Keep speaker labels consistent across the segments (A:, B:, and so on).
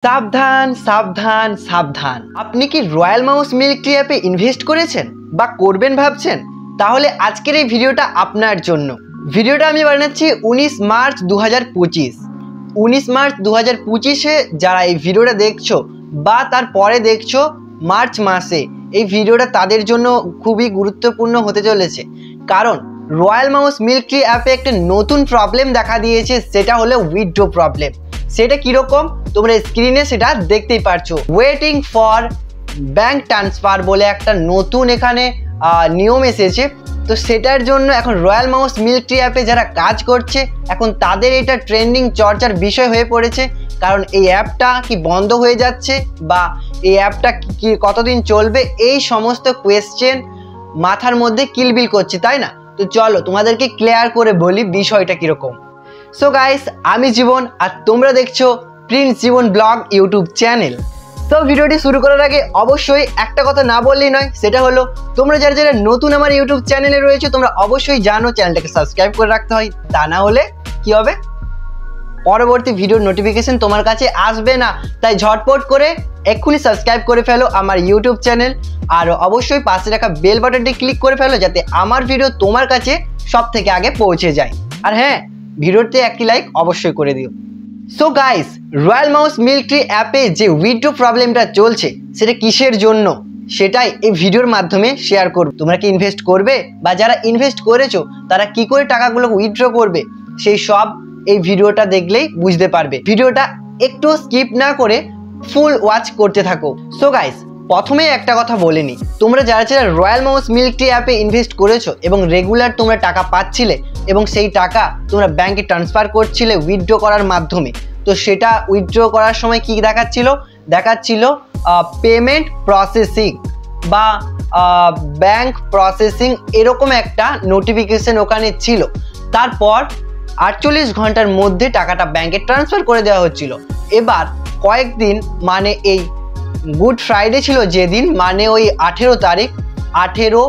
A: সাবধান সাবধান সাবধান। আপনি কি রয়্যাল মাউস মিল্ক ট্রি অ্যাপে ইনভেস্ট করেছেন বা করবেন ভাবছেন? তাহলে আজকের এই ভিডিওটা আপনার জন্য। ভিডিওটা আমি বানাচ্ছি 19 মার্চ 2025। 19 মার্চ 2025-এ যারা এই ভিডিওটা দেখছো বা তারপরে দেখছো মার্চ মাসে, এই ভিডিওটা তাদের জন্য খুবই গুরুত্বপূর্ণ হতে চলেছে। কারণ রয়্যাল মাউস মিল্ক ট্রি অ্যাপে একটা নতুন প্রবলেম দেখা দিয়েছে, সেটা হলো উইথড্র প্রবলেম। সেটা কীরকম তোমরা স্ক্রিনে সেটা দেখতেই পারছো। ওয়েটিং ফর ব্যাঙ্ক ট্রান্সফার বলে একটা নতুন এখানে নিয়ম এসেছে। তো সেটার জন্য এখন রয়্যাল মাউস মিল্ক ট্রি অ্যাপে যারা কাজ করছে এখন তাদের এটা ট্রেন্ডিং চর্চার বিষয় হয়ে পড়েছে। কারণ এই অ্যাপটা কি বন্ধ হয়ে যাচ্ছে বা এই অ্যাপটা কি কতদিন চলবে, এই সমস্ত কোয়েশ্চেন মাথার মধ্যে কিলবিল করছে, তাই না? তো চলো তোমাদেরকে ক্লিয়ার করে বলি বিষয়টা কীরকম। সো গাইস, আমি জীবন আর তোমরা দেখছো প্রিন্স জীবন ব্লগ ইউটিউব চ্যানেল। তো ভিডিওটি শুরু করার আগে অবশ্যই একটা কথা না বললেই নয়, সেটা হলো তোমরা যারা যারা নতুন আমার ইউটিউব চ্যানেলে রয়েছে তোমরা অবশ্যই জানো চ্যানেলটাকে সাবস্ক্রাইব করে রাখতে হয়। তা না হলে কি হবে, পরবর্তী ভিডিওর নোটিফিকেশন তোমার কাছে আসবে না। তাই ঝটপট করে এক্ষুনি সাবস্ক্রাইব করে ফেলো আমার ইউটিউব চ্যানেল, আর অবশ্যই পাশে রাখা বেল বাটনটি ক্লিক করে ফেলো যাতে আমার ভিডিও তোমার কাছে সব থেকে আগে পৌঁছে যায়। আর হ্যাঁ, ভিডিওতে একটি লাইক অবশ্যই করে দিও। So guys, royal mouse milk tree অ্যাপে যে উইথড্র প্রবলেমটা চলছে সেটা কিসের জন্য, সেটাই এই ভিডিওর মাধ্যমে শেয়ার করব। তোমরা কি ইনভেস্ট করবে বা যারা ইনভেস্ট করেছো তারা কি করে টাকাগুলো উইথড্র করবে, সেই সব এই ভিডিওটা দেখলেই বুঝতে পারবে। ভিডিওটা একটু স্কিপ না করে ফুল ওয়াচ করতে থাকো। সো গাইস, প্রথমে একটা কথা বলে নিই, তোমরা যারা যারা রয়্যাল মাউস মিল্ক ট্রি অ্যাপে ইনভেস্ট করেছো এবং রেগুলার তোমরা টাকা পাচ্ছিলে এবং সেই টাকা তোমরা ব্যাংকে ট্রান্সফার করছিলে উইথড্র করার মাধ্যমে, তো সেটা উইথড্র করার সময় কি দেখাচ্ছিল পেমেন্ট প্রসেসিং বা ব্যাংক প্রসেসিং, এরকম একটা নোটিফিকেশন ওখানে ছিল। তারপর 48 ঘন্টার মধ্যে টাকাটা ব্যাংকে ট্রান্সফার করে দেওয়া হচ্ছিল। এবার কয়েকদিন, মানে এই গুড ফ্রাইডে ছিল যেদিন, মানে ওই 18 তারিখ, 18,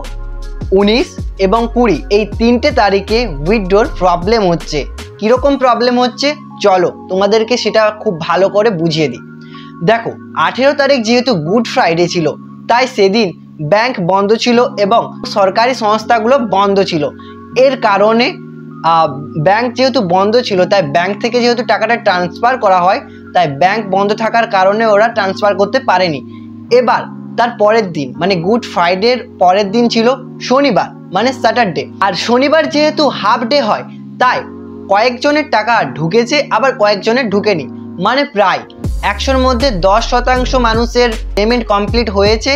A: 19 এবং 20, এই 3টে তারিখে উইথড্রর প্রবলেম হচ্ছে। কীরকম প্রবলেম হচ্ছে চলো তোমাদেরকে সেটা খুব ভালো করে বুঝিয়ে দিই। দেখো, 18 তারিখ যেহেতু গুড ফ্রাইডে ছিল তাই সেদিন ব্যাংক বন্ধ ছিল এবং সরকারি সংস্থাগুলো বন্ধ ছিল। এর কারণে ব্যাংক যেহেতু বন্ধ ছিল তাই ব্যাংক থেকে যেহেতু টাকাটা ট্রান্সফার করা হয় তাই ব্যাংক বন্ধ থাকার কারণে ওরা ট্রান্সফার করতে পারেনি। এবার তার পরের দিন, মানে গুড ফ্রাইডের পরের দিন ছিল শনিবার, মানে স্যাটারডে। আর শনিবার যেহেতু হাফ ডে হয় তাই কয়েকজনের টাকা ঢুকেছে আবার কয়েকজনের ঢুকেনি, মানে প্রায় 100-র মধ্যে 10% মানুষের পেমেন্ট কমপ্লিট হয়েছে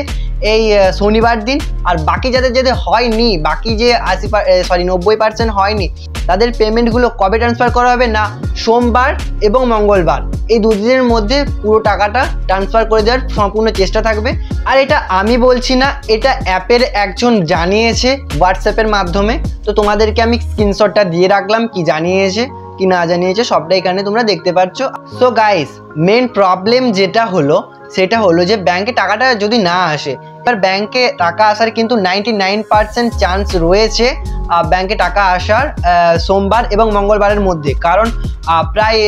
A: এই শনিবার দিন। আর বাকি যাদের হয়নি, বাকি যে 90% হয়নি, তাদের পেমেন্টগুলো কবে ট্রান্সফার করা হবে না, সোমবার এবং মঙ্গলবার, এই দুদিনের মধ্যে পুরো টাকাটা ট্রান্সফার করে দেওয়ার সম্পূর্ণ চেষ্টা থাকবে। আর এটা আমি বলছি না, এটা অ্যাপের একজন জানিয়েছে হোয়াটসঅ্যাপের মাধ্যমে। তো তোমাদেরকে আমি স্ক্রিনশটটা দিয়ে রাখলাম, কি জানিয়েছে কি না জানিয়েছে সবটা এখানে তোমরা দেখতে পাচ্ছ। সো গাইস, মেন প্রবলেম যেটা হলো সেটা হলো যে ব্যাংকে টাকাটা যদি না আসে, এবার ব্যাংকে টাকা আসার কিন্তু 99% চান্স রয়েছে ব্যাংকে টাকা আসার সোমবার এবং মঙ্গলবারের মধ্যে। কারণ প্রায়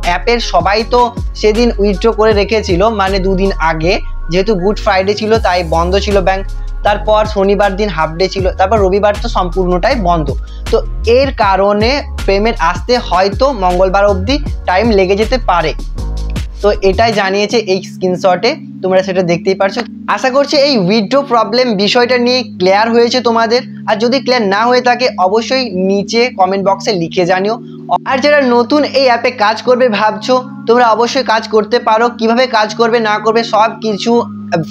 A: অ্যাপের সবাই তো সেদিন উইথড্র করে রেখেছিল, মানে দুদিন আগে, যেহেতু গুড ফ্রাইডে ছিল তাই বন্ধ ছিল ব্যাংক। তারপর শনিবার দিন হাফ ডে ছিল, তারপর রবিবার তো সম্পূর্ণটাই বন্ধ। তো এর কারণে পেমেন্ট আসতে হয়তো মঙ্গলবার অবধি টাইম লেগে যেতে পারে। তো এটাই জানিয়েছে এই স্ক্রিনশটে, তোমরা সেটা দেখতেই পারছো। আশা করছি এই উইথড্র প্রবলেম বিষয়টা নিয়ে ক্লিয়ার হয়েছে তোমাদের। আর যদি ক্লিয়ার না হয়ে থাকে অবশ্যই নিচে কমেন্ট বক্সে লিখে জানিও। আর যারা নতুন এই অ্যাপে কাজ করবে ভাবছো, তোমরা অবশ্যই কাজ করতে পারো। কিভাবে কাজ করবে না করবে সব কিছু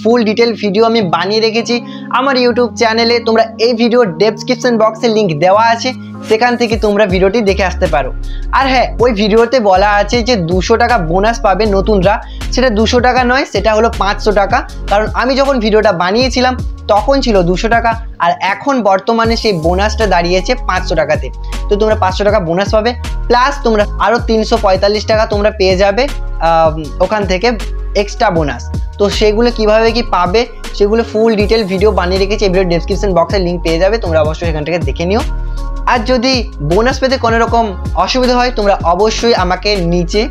A: ফুল ডিটেল ভিডিও আমি বানিয়ে রেখেছি আমার ইউটিউব চ্যানেলে। তোমরা এই ভিডিওর ডেসক্রিপশন বক্সে লিঙ্ক দেওয়া আছে, সেখান থেকে তোমরা ভিডিওটি দেখে আসতে পারো। আর হ্যাঁ, ওই ভিডিওতে বলা আছে যে 200 টাকা বোনাস পাবে নতুনরা। সেটা 200 টাকা নয়, সেটা হলো 500 টাকা। কারণ আমি যখন ভিডিওটা বানিয়েছিলাম তখন ছিল 200 টাকা, আর এখন বর্তমানে সেই বোনাসটা দাঁড়িয়েছে 500 টাকাতে। তো তোমরা 500 টাকা বোনাস পাবে, প্লাস তোমরা আরও 345 টাকা তোমরা পেয়ে যাবে ওখান থেকে এক্সট্রা বোনাস। তো সেগুলো কিভাবে কি পাবে সেগুলো ফুল ডিটেল ভিডিও বানিয়ে রেখেছি, এই ভিডিও ডেসক্রিপশন বক্সে লিঙ্ক পেয়ে যাবে, তোমরা অবশ্যই এখান থেকে দেখে নিও। আর যদি বোনাস পেতে কোনো রকম অসুবিধা হয় তোমরা অবশ্যই আমাকে নিচে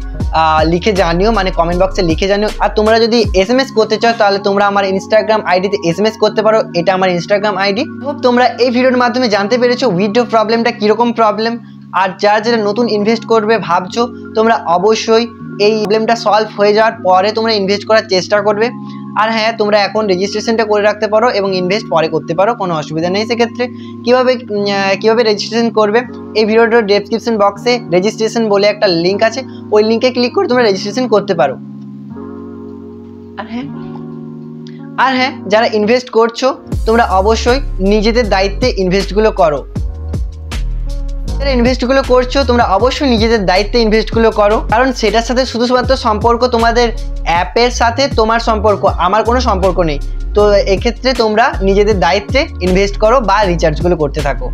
A: লিখে জানিও, মানে কমেন্ট বক্সে লিখে জানিও। আর তোমরা যদি SMS করতে চাও তাহলে তোমরা আমার ইনস্টাগ্রাম আইডিতে SMS করতে পারো, এটা আমার ইনস্টাগ্রাম আইডি। তোমরা এই ভিডিওর মাধ্যমে জানতে পেরেছো উইথড্র প্রবলেমটা কীরকম প্রবলেম। আর যারা নতুন ইনভেস্ট করবে ভাবছো তোমরা অবশ্যই এই প্রবলেমটা সলভ হয়ে যাওয়ার পরে তোমরা ইনভেস্ট করার চেষ্টা করবে। আর হ্যাঁ, তোমরা এখন রেজিস্ট্রেশনটা করে রাখতে পারো এবং ইনভেস্ট পরে করতে পারো, কোনো অসুবিধা নেই। সেক্ষেত্রে কীভাবে রেজিস্ট্রেশন করবে, এই ভিডিওটার ডেসক্রিপশন বক্সে রেজিস্ট্রেশন বলে একটা লিঙ্ক আছে, ওই লিঙ্কে ক্লিক করে তোমরা রেজিস্ট্রেশন করতে পারো। আর হ্যাঁ, যারা ইনভেস্ট করছো তোমরা অবশ্যই নিজেদের দায়িত্বে ইনভেস্টগুলো করো। যারা ইনভেস্টগুলো করছো তোমরা অবশ্যই নিজেদের দায়িত্বে ইনভেস্টগুলো করো, কারণ সেটার সাথে শুধুমাত্র সম্পর্ক তোমাদের অ্যাপের সাথে, তোমার সম্পর্ক, আমার কোনো সম্পর্ক নেই। তো এক্ষেত্রে তোমরা নিজেদের দায়িত্বে ইনভেস্ট করো বা রিচার্জগুলো করতে থাকো।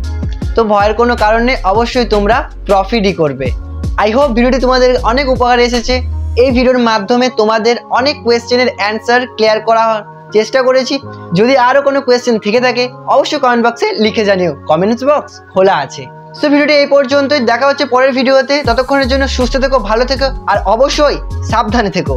A: তো ভয়ের কোনো কারণ নেই, অবশ্যই তোমরা প্রফিটই করবে। আই হোপ ভিডিওটি তোমাদের অনেক উপকারে এসেছে। এই ভিডিওর মাধ্যমে তোমাদের অনেক কোয়েশ্চেনের অ্যান্সার ক্লিয়ার করার চেষ্টা করেছি। যদি আরও কোনো কোয়েশ্চেন থেকে থাকে অবশ্যই কমেন্ট বক্সে লিখে জানিও, কমেন্টস বক্স খোলা আছে। সো ভিডিওটি এই পর্যন্তই, দেখা হচ্ছে পরের ভিডিওতে। ততক্ষণের জন্য সুস্থ থেকো, ভালো থেকো আর অবশ্যই সাবধানে থেকো।